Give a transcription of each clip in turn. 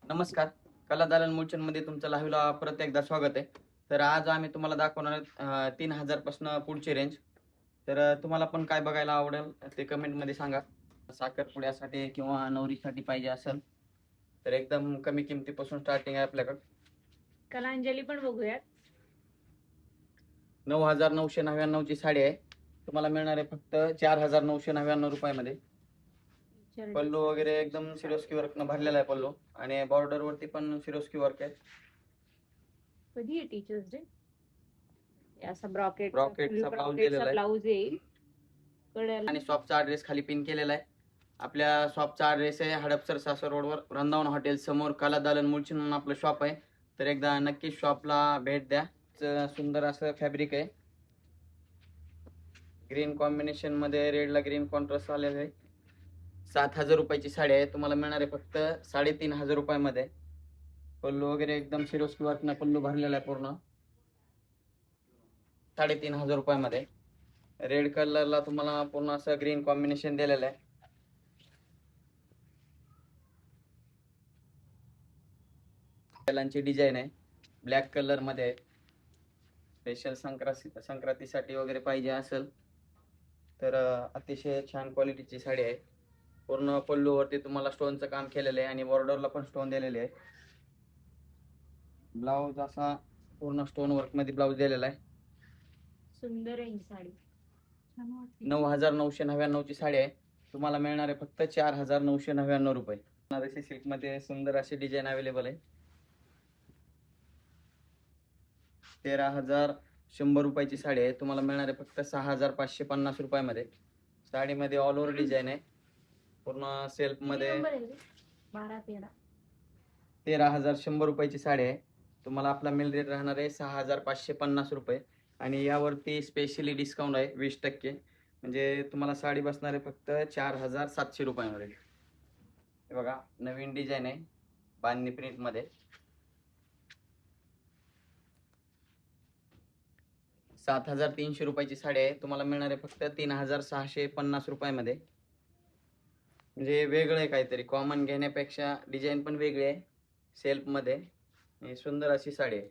नमस्कार. कला दालन मुलचंद मध्ये तुमचं लाईव्हला परत एकदा स्वागत आहे. तर आज आम्ही तुम्हाला दाखवणार आहोत 3000 पासून पुढची रेंज. तर तुम्हाला पण काय बघायला आवडेल ते कमेंटमध्ये सांगा. साखरपुड्यासाठी किंवा नवरीसाठी पाहिजे असेल तर एकदम कमी किमतीपासून स्टार्टिंग आहे आपल्याकडे. कलांजली पण बघूयात. 9999 ची साडी आहे. तुम्हाला मिळणार आहे फक्त 4999 रुपयामध्ये. पल्लू वगैरे एकदम सिरोस्की वर्क न भरलेला आहे पल्लू आणि बॉर्डर वरती पण सिरोस्की वर्क आहे. कधी आहे टीचर्स डे? असा ब्रॉकेट ब्रॉकेटचा ब्लाउज दिलेला आहे ब्लाउज येईल कळलं. आणि शॉपचा ॲड्रेस खाली पिन केलेला आहे. आपल्या शॉपचा ॲड्रेस आहे हडपसर सासर रोडवर वृंदावन हॉटेल समोर कला दालन मुलचंद म्हणून आपलं शॉप आहे. तर एकदा नक्की शॉपला भेट द्या. सुंदर असं फॅब्रिक आहे. ग्रीन कॉम्बिनेशन मध्ये रेडला ग्रीन कॉन्ट्रास्ट आलेलं आहे. 7000 रुपयाची साडी आहे. तुम्हाला मिळणार आहे फक्त 3500 रुपयामध्ये. पल्लू वगैरे एकदम सिरोस्की वर्कनं पल्लू भरलेला आहे पूर्ण 3500 रुपयामध्ये. रेड कलरला तुम्हाला पूर्ण असं ग्रीन कॉम्बिनेशन दिलेलं आहे. ची डिझाईन आहे ब्लॅक कलर मध्ये. स्पेशल संक्रांतीसाठी वगैरे पाहिजे असेल तर अतिशय छान क्वालिटीची साडी आहे. पूर्ण पल्लूवरती तुम्हाला स्टोनचं काम केलेलं आहे आणि बॉर्डरला पण स्टोन दिलेले आहे. ब्लाउज असा पूर्ण स्टोन वर्क मध्ये ब्लाउज दिलेला आहे. सुंदर आहे ही साडी. 9999 ची साडी आहे. तुम्हाला मिळणार आहे फक्त 4999 रुपये. बनारसी सिल्क मध्ये सुंदर अशी डिझाईन अवेलेबल आहे. 13100 रुपयाची साडी आहे. तुम्हाला मिळणार आहे फक्त 6550 रुपयामध्ये. साडीमध्ये ऑल ओव्हर डिझाईन आहे. पूर्ण सेल्फ मध्ये 13100 रुपयाची साडी आहे. तुम्हाला आपला मिल रेट राहणार आहे 6550 रुपये आणि यावरती स्पेशली डिस्काउंट आहे 20%. म्हणजे तुम्हाला साडी बसणार आहे फक्त 4700 रुपयामध्ये. हे बघा नवीन डिझाईन आहे बांधणी प्रिंट मध्ये. 7300 रुपयाची साडी आहे. तुम्हाला मिळणार आहे फक्त 3650 रुपयामध्ये. म्हणजे वेगळं आहे काहीतरी, कॉमन घेण्यापेक्षा डिझाईन पण वेगळी आहे सेल्फ मध्ये. सुंदर अशी साडी आहे.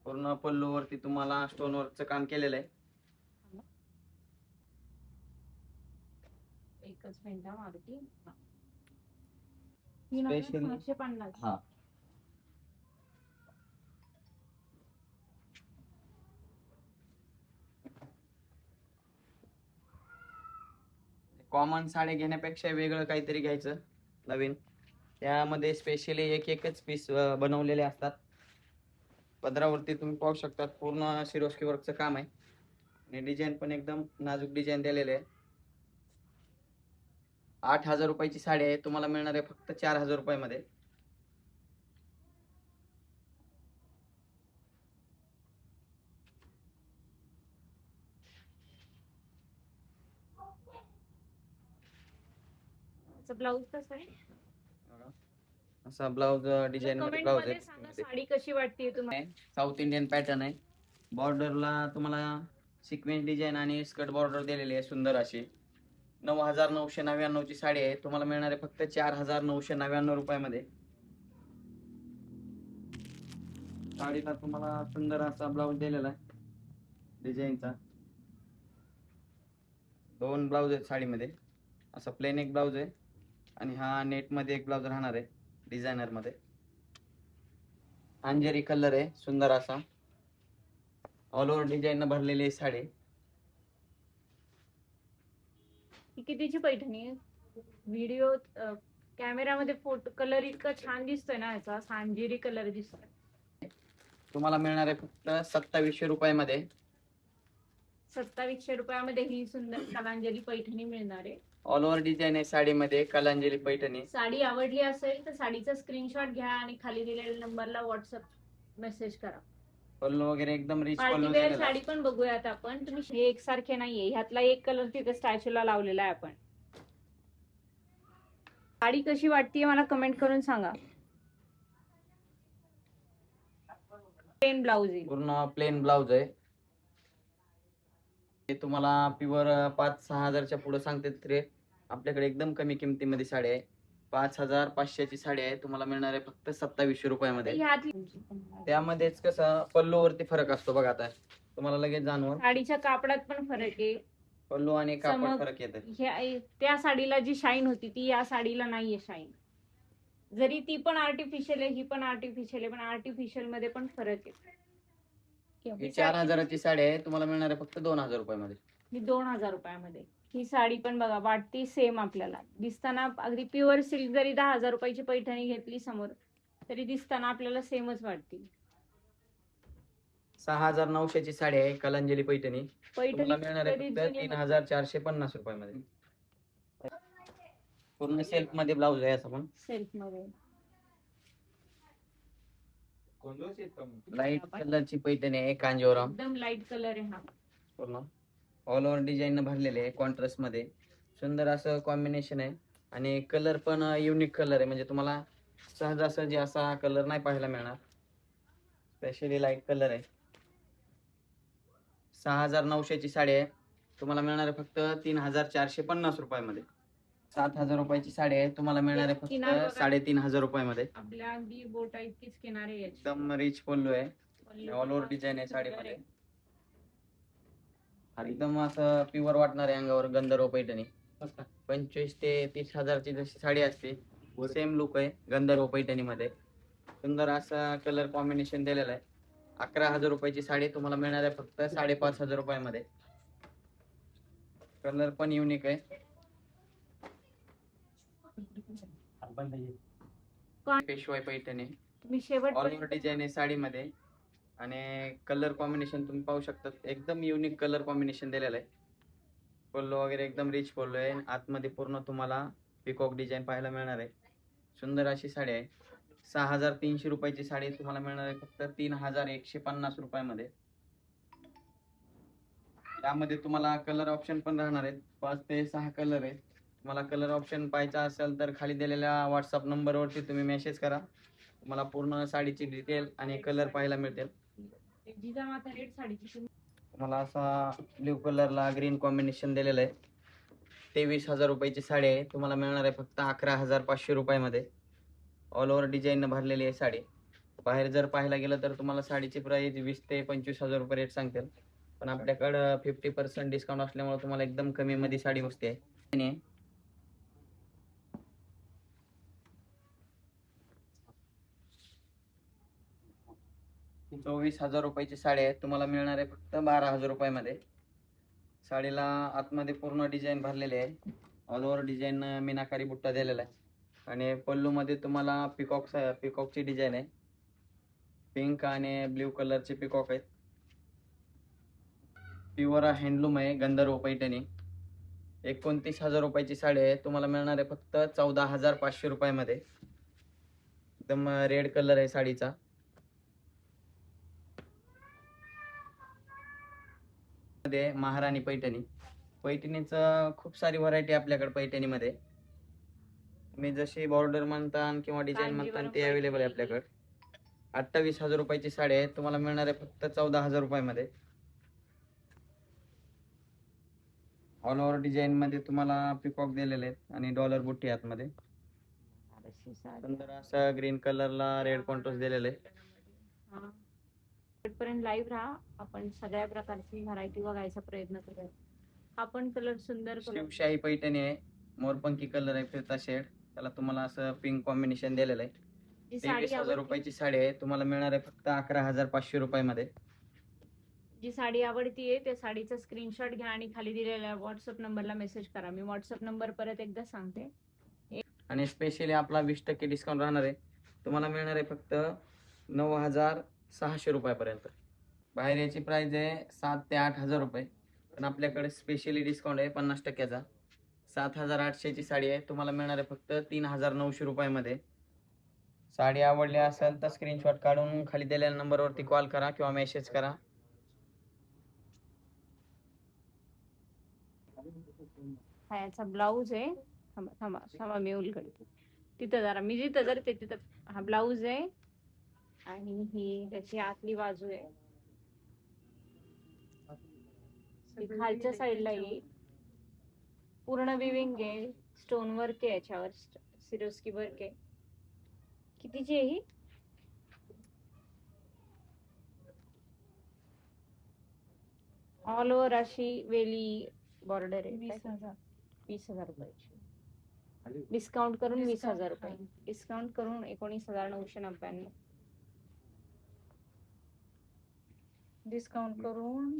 पूर्ण पल्लू वरती तुम्हाला स्टोन वर्कचं काम केलेलं आहे. एकच मिनिट मारुती. Specially- 650. हा कॉमन साड्या घेण्यापेक्षा वेगळं काहीतरी घ्यायचं नवीन. त्यामध्ये स्पेशली एकच पीस बनवलेले असतात. पदरावरती तुम्ही पाहू शकता पूर्ण सिरोस्की वर्कचं काम आहे आणि डिझाईन पण एकदम नाजूक डिझाईन दिलेले आहे. 8000 रुपयाची साडी आहे. तुम्हाला मिळणार आहे फक्त 4000 रुपयामध्ये. ब्लाउज कसं आहे? असा ब्लाउज डिझाईन मध्ये कमेंट ब्लाउज मध्ये आहे. सांगा साडी कशी वाटते तुम्हाला. साऊथ इंडियन पॅटर्न आहे. बॉर्डरला तुम्हाला सिक्वेन्स डिझाईन आणि स्कर्ट बॉर्डर दिलेली आहे सुंदर अशी. 9999 ची साडी आहे. तुम्हाला मिळणार आहे फक्त 4999 रुपयामध्ये. साडीला तुम्हाला सुंदर असा ब्लाउज दिलेला आहे डिझाईनचा. 2 ब्लाउज आहेत साडीमध्ये. असा प्लेन एक ब्लाउज आहे आणि हा नेट मध्ये एक ब्लाउज राहणार आहे डिझायनर मध्ये. अंजेरी कलर आहे सुंदर असा. ऑल ओव्हर डिझाईन भरलेली आहे साडी. ही कितीची पैठणी आहे? व्हिडिओ कॅमेरामध्ये फोटो कलर इतका छान दिसतोय ना, याचा सांजेरी कलर दिसतोय. तुम्हाला मिळणार आहे फक्त 2700 रुपयामध्ये. 2700 रुपयामध्ये ही सुंदर कलांजली पैठणी मिळणार आहे. ऑल ओव्हर डिझाईन आहे साडीमध्ये कलांजली पैठणी. साडी आवडली असेल तर साडीचा स्क्रीनशॉट घ्या आणि खाली दिलेल्या नंबरला व्हॉट्सअप मेसेज करा. पल्लू वगैरे एकदम रिच पल्लू पार्टीवेअर दिलेला आहे. साडी पण बघूयात आपण. तुम्ही हे एकसारखे नाहीये, ह्यातला एक कलर तिथे स्टॅच्यूला लावलेला आहे आपण. साडी कशी वाटतेय मला कमेंट करून सांगा. प्लेन ब्लाउज आहे. पूर्ण प्लेन ब्लाउज आहे. ते तुम्हाला प्युअर 5-6 हजारच्या पुढे सांगते तरी आपल्याकडे एकदम कमी किमतीमध्ये साडी आहे. 5,500ची साडी आहे, तुम्हाला मिळणार आहे फक्त 2700 रुपयामध्ये. त्यामध्येच कसं पल्लूवरती फरक असतो बघा, आता तुम्हाला लगेच जाणवल. साडीच्या कापडात पण फरक आहे. पल्लू आणि कापड समज फरक येते. त्या साडीला जी शाईन होती ती या साडीला नाहीये शाईन. जरी ती पण आर्टिफिशियल आहे, ही पण आर्टिफिशियल आहे, पण आर्टिफिशियल मध्ये पण फरक आहे. ही 4,000ची साडी आहे, तुम्हाला मिळणार आहे फक्त 2,000 रुपयामध्ये. ही 2,000 रुपयामध्ये. ही साडी पण बघा वाटती सेम आपल्याला दिसताना अगदी प्युअर सिल्क. जरी 10,000 रुपयाची पैठणी घेतली समोर तरी दिसताना आपल्याला सेमच वाटते. 6,900ची साडी आहे, कलांजली पैठणी. तुम्हाला मिळणार आहे फक्त 3,450 रुपयामध्ये. पूर्ण सेल्फ मध्ये ब्लाऊज आहे, असं पण सेल्फ मध्ये लाईट कलरची पैठणी आहे, कांजीवरम. एकदम लाईट कलर आहे हा. पूर्ण ऑल ओव्हर डिझाईन भरलेले आहे, कॉन्ट्रास्ट मध्ये सुंदर असं कॉम्बिनेशन आहे. आणि कलर पण युनिक कलर आहे, म्हणजे तुम्हाला सहजासहजी असा कलर नाही पाहायला मिळणार. स्पेशली लाईट कलर आहे. 6,900ची साडी आहे, तुम्हाला मिळणार आहे फक्त 3,450 रुपयामध्ये. 7,000 रुपयाची साडी आहे, तुम्हाला मिळणार आहे फक्त 3,500 रुपयामध्ये. आपल्या अगदी बोटा इतकीच किनारे आहेत. एकदम रिच पल्लू आहे, ऑल ओव्हर डिझाईन आहे साडीमध्ये. एकदम असं प्युअर वाटणार आहे अंगावर. गंधर्व पैठणी 25 ते 30,000ची जशी साडी असते सेम लुक आहे गंधर्व पैठणी मध्ये. सुंदर असा कलर कॉम्बिनेशन दिलेलं आहे. 11,000 रुपयाची साडी तुम्हाला मिळणार आहे फक्त 5,500 रुपयामध्ये. कलर पण युनिक आहे. पेशवाई पैठणी ऑल ओव्हर डिझाईन आहे साडीमध्ये. आणि कलर कॉम्बिनेशन तुम्ही पाहू शकता, एकदम युनिक कलर कॉम्बिनेशन दिलेलं आहे. पल्लू वगैरे एकदम रिच पल्लू आहे. आतमध्ये पूर्ण तुम्हाला पिकॉक डिझाईन पाहायला मिळणार आहे. सुंदर अशी साडी आहे. 6,300 रुपयाची साडी तुम्हाला मिळणार आहे फक्त 3,150 रुपयामध्ये. त्यामध्ये तुम्हाला कलर ऑप्शन पण राहणार आहेत. 5 ते 6 कलर आहेत. तुम्हाला कलर ऑप्शन पाहायचा असेल तर खाली दिलेल्या व्हॉट्सअप नंबरवरती तुम्ही मेसेज करा, तुम्हाला पूर्ण साडीची डिटेल आणि कलर पाहायला मिळतील. तुम्हाला असा ब्ल्यू कलरला ग्रीन कॉम्बिनेशन दिलेलं आहे. 23,000 रुपयाची साडी आहे, तुम्हाला मिळणार आहे फक्त 11,500 रुपयामध्ये. ऑल ओव्हर डिझाईन भरलेली आहे साडी. बाहेर जर पाहायला गेलं तर तुम्हाला साडीची प्राइस 20 ते 25,000 रुपये रेट सांगतील, पण आपल्याकडं 50% डिस्काउंट असल्यामुळे तुम्हाला एकदम कमी मध्ये साडी बसते आहे. 24,000 रुपयाची साडी आहे, तुम्हाला मिळणार आहे फक्त 12,000 रुपयामध्ये. साडीला आतमध्ये पूर्ण डिझाईन भरलेले आहे. ऑल ओव्हर डिझाईन मीनाकारी बुट्टा दिलेला आहे. आणि पल्लू मध्ये तुम्हाला पिकॉकची डिझाईन आहे. पिंक आणि ब्ल्यू कलरचे पिकॉक आहेत. प्युअर हँडलूम आहे गंधर्व पैठणी. 29,000 रुपयाची साडी आहे, तुम्हाला मिळणार आहे फक्त 14,500 रुपयामध्ये. एकदम रेड कलर आहे साडीचा. मध्ये महाराणी पैठणी. पैठणीचं खूप सारी व्हरायटी आपल्याकडे पैठणीमध्ये. तुम्ही जशी बॉर्डर म्हणता किंवा डिझाईन म्हणता ते अवेलेबल आहे आपल्याकडे. 28,000 रुपयाची साडी आहे, तुम्हाला मिळणार आहे फक्त 14,000 रुपयामध्ये. ऑल ओव्हर डिझाईन मध्ये तुम्हाला पिकॉक दिलेले आहेत आणि डॉलर बुट्टी आतमध्ये. सुंदर असा ग्रीन कलरला रेड कॉन्ट्रास्ट दिलेले आहे. पर्यंत लाईव्ह राहा, आपण सगळ्या प्रकारची व्हरायटी बघायचा प्रयत्न करूया. हा पण कलर सुंदर शिवशाही पैठणी आहे, मोरपंखी कलर आहे फिरता शेड. त्याला तुम्हाला असं पिंक कॉम्बिनेशन दिलेलं आहे. 23,000 रुपयाची साडी आहे, तुम्हाला मिळणार आहे फक्त 11,500 रुपयामध्ये. जी साडी आवडतीये त्या साडीचा स्क्रीनशॉट घ्या आणि खाली दिलेल्या व्हॉट्सअप नंबरला मेसेज करा. मी व्हॉट्सअप नंबर परत एकदा सांगते. आणि स्पेशली आपला 20% डिस्काउंट राहणार आहे, तुम्हाला मिळणार आहे फक्त 9,600 रुपयापर्यंत. बाहेर याची प्राइस आहे 7,000 ते 8,000 रुपये, पण आपल्याकडे स्पेशली डिस्काउंट आहे 50%चा. 7,800ची साडी आहे, तुम्हाला मिळणार आहे फक्त 3,900 रुपयामध्ये. साडी आवडली असेल तर स्क्रीनशॉट काढून खाली दिलेल्या नंबरवरती कॉल करा किंवा मेसेज करा. हा याचा ब्लाऊज आहे. थांबा थांबा थांबा मी उलगडते. तिथं जरा मी जिथं जर ते तिथं हा ब्लाऊज आहे आणि ही त्याची आतली बाजू आहे. ही खालच्या साईडला येईल. पूर्ण विविंग आहे, स्टोन वर्क आहे याच्यावर, सिरोस्की वर्क आहे. कितीची आहे ही? ऑल ओव्हर अशी वेली बॉर्डर आहे. 20,000 रुपयाची. डिस्काउंट करून 20,000 रुपये. डिस्काउंट करून 19,999. डिस्काउंट करून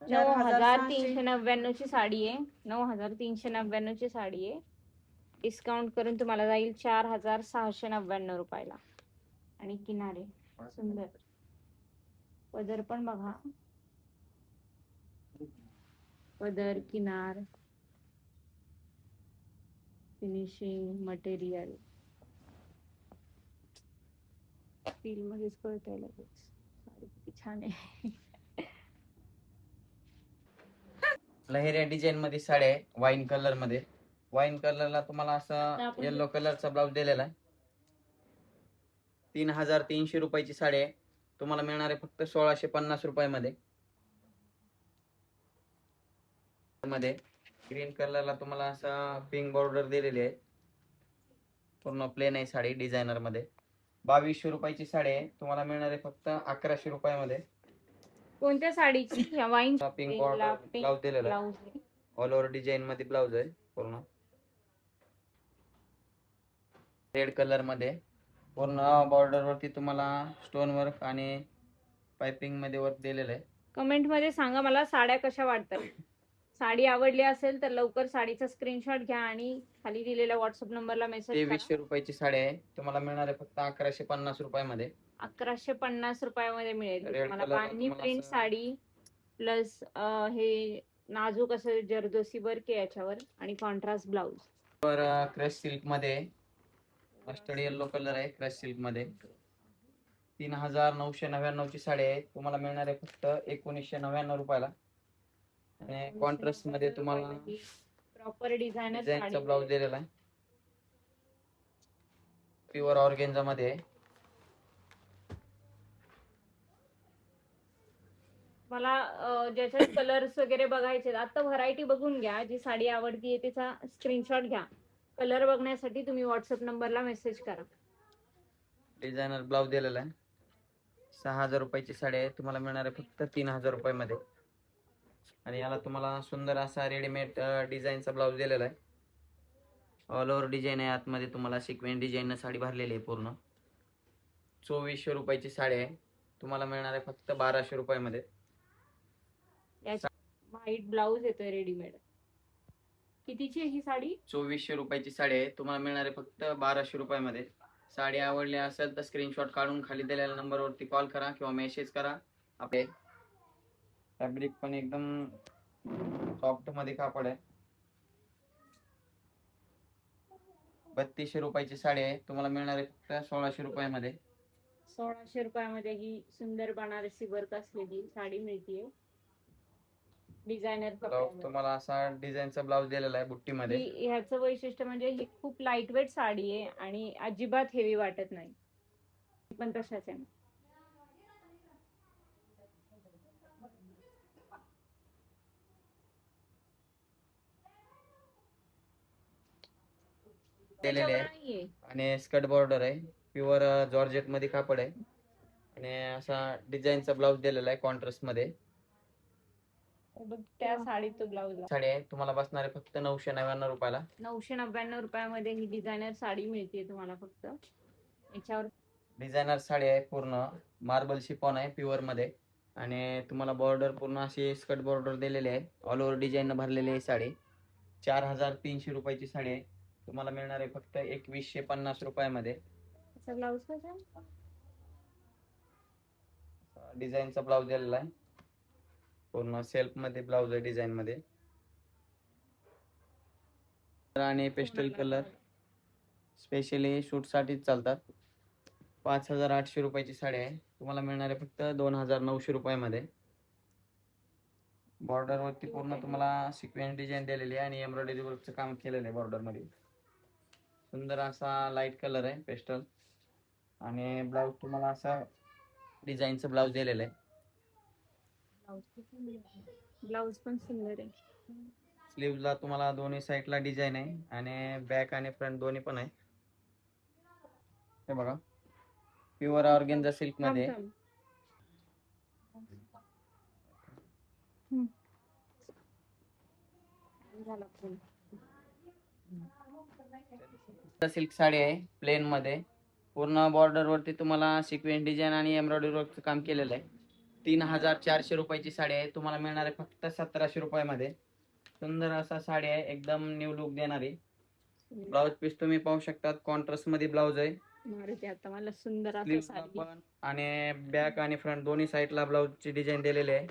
9,399 ची साडी आहे. 9,399 ची साडी आहे. डिस्काउंट करून तुम्हाला जाईल 4,699 रुपयाला. आणि किनारे सुंदर, पदर पण बघा, पदर, किनार, फिनिशिंग, मटेरियल फील मध्येच कळतंय लगेच. साडी किती छान आहे. लहेरिया डिझाईन मध्ये साडी आहे, वाईन कलर मध्ये. वाईन कलरला तुम्हाला आता असं आपण येलो कलरचा ब्लाउज दिलेला आहे. 3,300 रुपयाची साडी आहे. तुम्हाला मिळणार आहे फक्त 1,650 रुपयामध्ये. मध्ये ग्रीन कलरला तुम्हाला असं पिंक बॉर्डर दिलेली आहे. पूर्ण प्लेन आहे साडी डिझायनर मध्ये. 2,200 रुपयाची साडी आहे. तुम्हाला मिळणार आहे फक्त 1,100 रुपयामध्ये. कोणत्या साडीची? या वाईन पिंक बॉर्डर ब्लाउज दिलेला आहे. ब्लाउज ऑल ओव्हर डिझाईन मध्ये ब्लाउज आहे पूर्ण. रेड कलर मध्ये पूर्ण बॉर्डर वरती तुम्हाला स्टोन वर्क आणि पाइपिंग मध्ये वर्क दिलेलं आहे. कमेंट मध्ये सांगा मला साड्या कशा वाटतात. साडी आवडली असेल तर लवकर साडीचा स्क्रीनशॉट घ्या आणि खाली दिलेल्या व्हॉट्सअप नंबरला मेसेज करा. 2,300 रुपयाची साडी आहे. तुम्हाला मिळणार आहे फक्त 1,150 रुपयामध्ये. 1,150 रुपयामध्ये मिळेल Red तुम्हाला. color बांधणी तुम्हाला प्रिंट असं- साडी प्लस हे नाजूक असं जरदोसी वर्क आहे याच्यावर आणि कॉन्ट्रास्ट ब्लाउज. क्रश सिल्क मध्ये मस्टर्ड येलो कलर आहे. क्रश सिल्क मध्ये 3,999 ची साडी आहे. तुम्हाला मिळणार आहे फक्त 1,999 रुपयाला. आणि कॉन्ट्रास्ट मध्ये तुम्हाला प्रॉपर डिझायनर डिझाईनचा साडी ब्लाउज दिलेला आहे. प्युअर ऑर्गेन्झा मध्ये आहे. मला ज्याच्यात कलर्स वगैरे बघायचे, आता व्हरायटी बघून घ्या. जी साडी आवडतीये तिचा स्क्रीनशॉट घ्या. कलर बघण्यासाठी तुम्ही व्हॉट्सअप नंबरला मेसेज करा. डिझायनर ब्लाउज दिलेला आहे. 6,000 रुपयाची साडी आहे. तुम्हाला मिळणार आहे फक्त 3,000 रुपयामध्ये. आणि याला तुम्हाला सुंदर असा रेडीमेड डिझाईनचा ब्लाउज दिलेला आहे. ऑल ओव्हर डिझाईन आहे. आतमध्ये तुम्हाला सिक्वेन्स डिझाईन साडी भरलेली आहे पूर्ण. 2,400 रुपयाची साडी आहे. तुम्हाला मिळणार आहे फक्त 1,200 रुपयामध्ये. व्हाईट ब्लाउज येतोय रेडीमेड. कितीची आहे ही साडी? 2,400 रुपयाची साडी आहे. तुम्हाला मिळणार आहे फक्त 1,200 रुपयामध्ये. साडी आवडली असेल तर स्क्रीनशॉट काढून खाली दिलेल्या नंबरवरती कॉल करा किंवा मेसेज करा. आपले फॅब्रिक पण एकदम सॉफ्ट मध्ये कापड आहे. 3,200 रुपयाची साडी आहे. तुम्हाला मिळणार आहे फक्त 1,600 रुपयामध्ये. 1,600 रुपयामध्ये ही सुंदर बनारसी वर्क असलेली साडी मिळतीये. डिझायनर ब्लाउज तुम्हाला असा डिझाईनचा ब्लाउज दिलेला आहे बुट्टीमध्ये. ह्याचं वैशिष्ट्य म्हणजे ही खूप लाईट वेट साडी आहे आणि अजिबात हेवी वाटत नाही. पण तशाच आहे. दिलेले आहे. त्याच्यावर नाहीये. आणि स्कर्ट बॉर्डर आहे. प्युअर जॉर्जेट मध्ये कापड आहे. आणि असा डिझाईनचा ब्लाउज दिलेला आहे कॉन्ट्रास्ट मध्ये. त्या साडीत तो ब्लाउज साडी आहे. तुम्हाला बसणार आहे फक्त 999 रुपयाला. 999 रुपयामध्ये ही डिझायनर साडी मिळते तुम्हाला फक्त. याच्यावर डिझायनर साडी आहे. पूर्ण मार्बल शिफॉन आहे प्युअर मध्ये. आणि तुम्हाला बॉर्डर पूर्ण अशी स्कर्ट बॉर्डर दिलेली आहे. ऑल ओव्हर डिझाईन भरलेली आहे साडी. 4,300 रुपयाची साडी आहे. तुम्हाला मिळणार आहे फक्त 2,150 रुपयामध्ये. त्याचा ब्लाउज कसा? डिझाईनचा ब्लाउज दिलेला आहे. पूर्ण सेल्फ मध्ये ब्लाउज आहे डिझाईन मध्ये. आणि पेस्टल कलर स्पेशली शूट साठी चालतात. 5,800 रुपयाची साडी आहे. तुम्हाला मिळणार आहे फक्त 2,900 रुपयामध्ये. बॉर्डर वरती पूर्ण तुम्हाला सिक्वेन्स डिझाईन दिलेली आहे आणि एम्ब्रॉयडरी वर्कचं काम केलेलं आहे बॉर्डर मध्ये. सुंदर असा लाईट कलर आहे पेस्टल. आणि ब्लाउज तुम्हाला असा डिझाईनचं ब्लाउज दिलेलं आहे. ब्लाऊज पण सुंदर आहे. स्लीव्हला तुम्हाला दोन्ही साईडला डिझाईन आहे आणि बॅक आणि फ्रंट दोन्ही पण आहे. हे बघा, प्युअर ऑर्गेन्झा सिल्क थांब मध्ये थांब. हम्म. झाला फोन. सिल्क साडी आहे प्लेन मध्ये. पूर्ण बॉर्डर वरती तुम्हाला सिक्वेन्स डिझाईन आणि एम्ब्रॉयडरी वर्कचं काम केलेलं आहे. 3400 रुपयाची साडी आहे. तुम्हाला मिळणार आहे फक्त 1700 रुपयामध्ये. सुंदर असा साडी आहे, एकदम न्यू लुक देणारी. ब्लाउज पीस तुम्ही पाहू शकता, कॉन्ट्रास्ट मध्ये ब्लाउज आहे. मारुती आता मला सुंदर असं स्लीव्हला साडी. पण आणि बॅक आणि फ्रंट दोन्ही साईडला ब्लाउजची डिझाईन दिलेली आहे.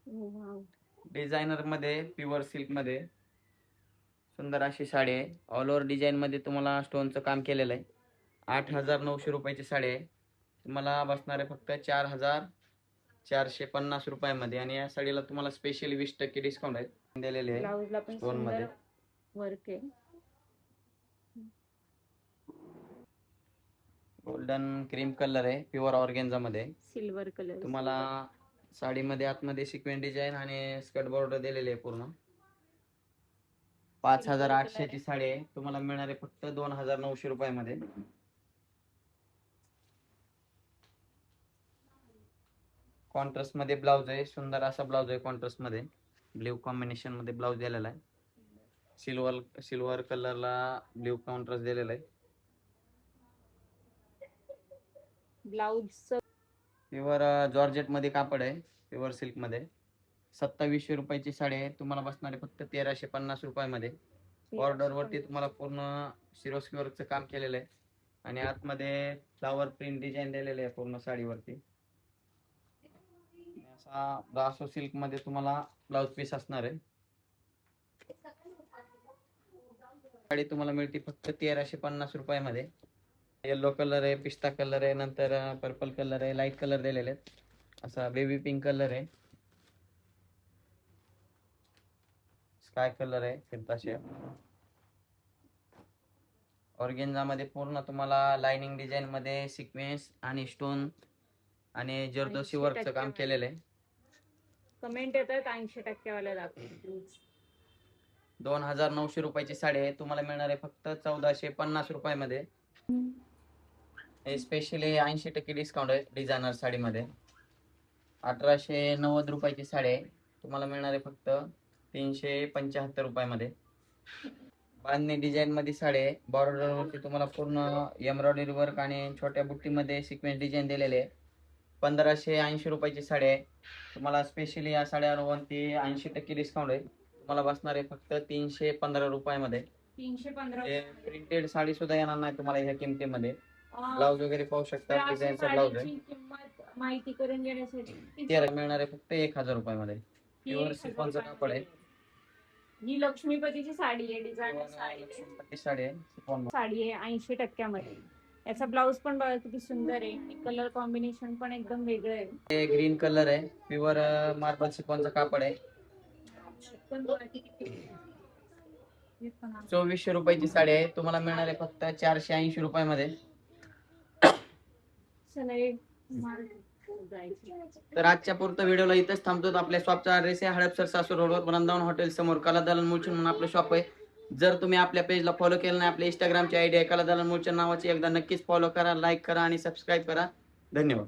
वाव. डिझायनर मध्ये प्युअर सिल्क मध्ये सुंदर अशी साडी आहे. ऑल ओव्हर डिझाईन मध्ये तुम्हाला स्टोनचं काम केलेलं आहे. 8900 रुपयाची साडी आहे. तुम्हाला बसणार आहे फक्त 4450 रुपयामध्ये. आणि या साडीला तुम्हाला स्पेशली 20% डिस्काउंट आहे दिलेले आहे. ब्लाऊजला पण स्टोन मध्ये सुंदर वर्क आहे. गोल्डन क्रीम कलर आहे, प्युअर ऑर्गेन्झा मध्ये. Silver colour. तुम्हाला साडीमध्ये आतमध्ये सिक्वेन्स डिझाईन आणि स्कर्ट बॉर्डर दिलेली आहे पूर्ण. 5800 ची साडी आहे. तुम्हाला मिळणार आहे फक्त 2900 रुपयामध्ये. कॉन्ट्रास्ट मध्ये ब्लाउज आहे, सुंदर असा ब्लाउज आहे कॉन्ट्रास्ट मध्ये. ब्ल्यू कॉम्बिनेशन मध्ये ब्लाउज दिलेला आहे. सिल्वर कलरला ब्ल्यू कॉन्ट्रास्ट दिलेला आहे. ब्लाऊज प्युअर जॉर्जेट मध्ये कापड आहे, प्युअर सिल्क मध्ये. 2700 रुपयाची साडी आहे. तुम्हाला बसणार आहे फक्त 1350 रुपयामध्ये. बॉर्डर वरती तुम्हाला पूर्ण सिरोस्की वर्कचं काम केलेलं आहे आणि आतमध्ये फ्लावर प्रिंट डिझाईन दिलेले आहे पूर्ण साडीवरती. असा ब्रासो सिल्क मध्ये तुम्हाला ब्लाउज पीस असणार आहे. साडी तुम्हाला मिळते फक्त 1350 रुपयामध्ये. येलो कलर आहे, पिस्ता कलर आहे, नंतर पर्पल कलर आहे, लाईट कलर दिलेले आहेत. असा बेबी पिंक कलर आहे, स्काय कलर आहे, फिरताशे. ऑर्गेन्झा मध्ये पूर्ण तुम्हाला लाइनिंग डिझाईन मध्ये सिक्वेन्स आणि स्टोन आणि जरदोशी वर्कचं काम केलेलं आहे. कमेंट येतात 80% वाले दाखव. 2900 रुपयाची साडी आहे. तुम्हाला मिळणार आहे फक्त 1450 रुपयामध्ये. हे स्पेशली 80% डिस्काउंट आहे डिझायनर साडीमध्ये. 1890 रुपयाची साडी आहे. तुम्हाला मिळणार आहे फक्त 375 रुपयामध्ये. बांधणी डिझाईन मध्ये साडी आहे. बॉर्डर वरती तुम्हाला पूर्ण एम्ब्रॉयडरी वर्क आणि छोट्या बुट्टीमध्ये सिक्वेन्स डिझाईन दिलेले आहे. 1580 रुपयाची साडी आहे. तुम्हाला स्पेशली या साड्यांवरती 80% डिस्काउंट आहे. तुम्हाला बसणार आहे फक्त 315 रुपयामध्ये. 315. प्रिंटेड साडी सुद्धा येणार नाही तुम्हाला ह्या किमतीमध्ये. ब्लाउज वगैरे पाहू शकता, डिझाईनचा ब्लाउज आहे. किंमत माहिती करून घेण्यासाठी ते मिळणार आहे फक्त 1000 रुपयामध्ये. प्युअर सिफॉनचं कापड आहे. ही लक्ष्मीपतीची साडी आहे, डिझायनर लक्ष्मीपती साडी आहे, शिफॉन साडी आहे 80% मध्ये. याचा ब्लाऊज पण बघा किती सुंदर आहे. कलर कॉम्बिनेशन पण एकदम वेगळं आहे. हे ग्रीन कलर आहे, प्युअर मार्बल शिफॉनचं कापड आहे. 2400 रुपयाची साडी आहे. तुम्हाला मिळणार आहे फक्त 480 रुपयामध्ये. तर आजच्या पुरता व्हिडिओला इथंच थांबतो. आपल्या शॉपचा ॲड्रेस आहे हडपसर सासूर रोडवर वृंदावन हॉटेल समोर कला दालन मुळचंद म्हणून आपलं शॉप आहे. जर तुम्ही आपल्या पेजला फॉलो केलं नाही, आपल्या इंस्टाग्रामची आयडी आहे कला दालन मुळचंद नावाची, एकदा नक्कीच फॉलो करा, लाईक करा आणि सबस्क्राईब करा. धन्यवाद.